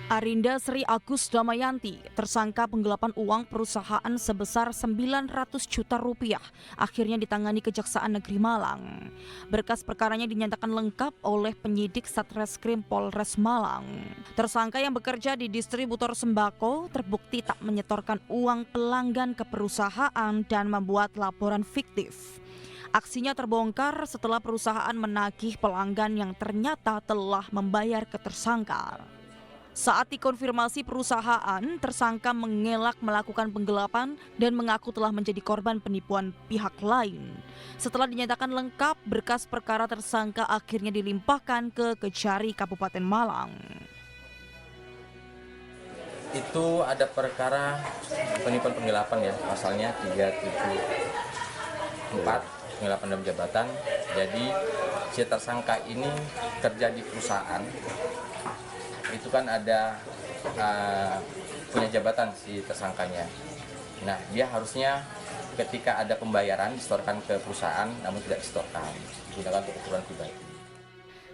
Arinda Sri Agus Damayanti, tersangka penggelapan uang perusahaan sebesar 900 juta rupiah, akhirnya ditangani Kejaksaan Negeri Malang. Berkas perkaranya dinyatakan lengkap oleh penyidik Satreskrim Polres Malang. Tersangka yang bekerja di distributor sembako terbukti tak menyetorkan uang pelanggan ke perusahaan dan membuat laporan fiktif. Aksinya terbongkar setelah perusahaan menagih pelanggan yang ternyata telah membayar ke tersangka. Saat dikonfirmasi perusahaan, tersangka mengelak melakukan penggelapan dan mengaku telah menjadi korban penipuan pihak lain. Setelah dinyatakan lengkap, berkas perkara tersangka akhirnya dilimpahkan ke Kejari Kabupaten Malang. Itu ada perkara penipuan penggelapan ya, pasalnya 374 penggelapan dalam jabatan. Jadi si tersangka ini kerja di perusahaan. Itu kan ada punya jabatan si tersangkanya. Nah, dia harusnya ketika ada pembayaran disetorkan ke perusahaan, namun tidak disetorkan, digunakan untuk keperluan pribadi.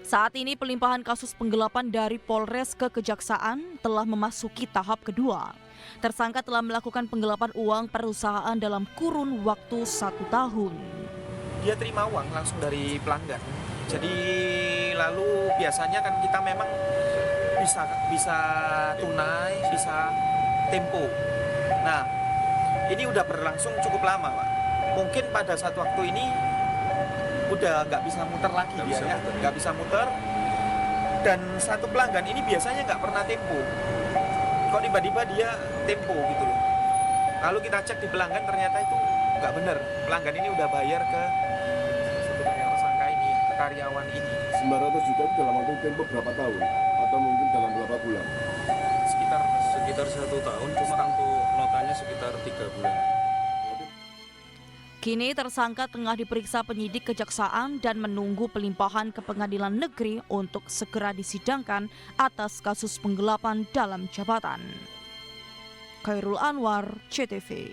Saat ini pelimpahan kasus penggelapan dari Polres ke Kejaksaan telah memasuki tahap kedua. Tersangka telah melakukan penggelapan uang perusahaan dalam kurun waktu 1 tahun. Dia terima uang langsung dari pelanggan. Jadi lalu biasanya kan kita memang bisa tunai, bisa tempo. Nah, ini udah berlangsung cukup lama, Pak. Mungkin pada saat waktu ini udah nggak bisa muter lagi, nggak bisa muter. Dan satu pelanggan ini biasanya nggak pernah tempo. Kok tiba-tiba dia tempo gitu loh. Lalu kita cek di pelanggan, ternyata itu nggak benar. Pelanggan ini udah bayar ke tersangka ini, ke karyawan ini. 900 juta itu dalam waktu tempo berapa tahun? Atau mungkin dalam berapa bulan? Sekitar 1 tahun, cuma untuk notanya sekitar 3 bulan. Kini tersangka tengah diperiksa penyidik Kejaksaan dan menunggu pelimpahan ke Pengadilan Negeri untuk segera disidangkan atas kasus penggelapan dalam jabatan. Khairul Anwar, CTV.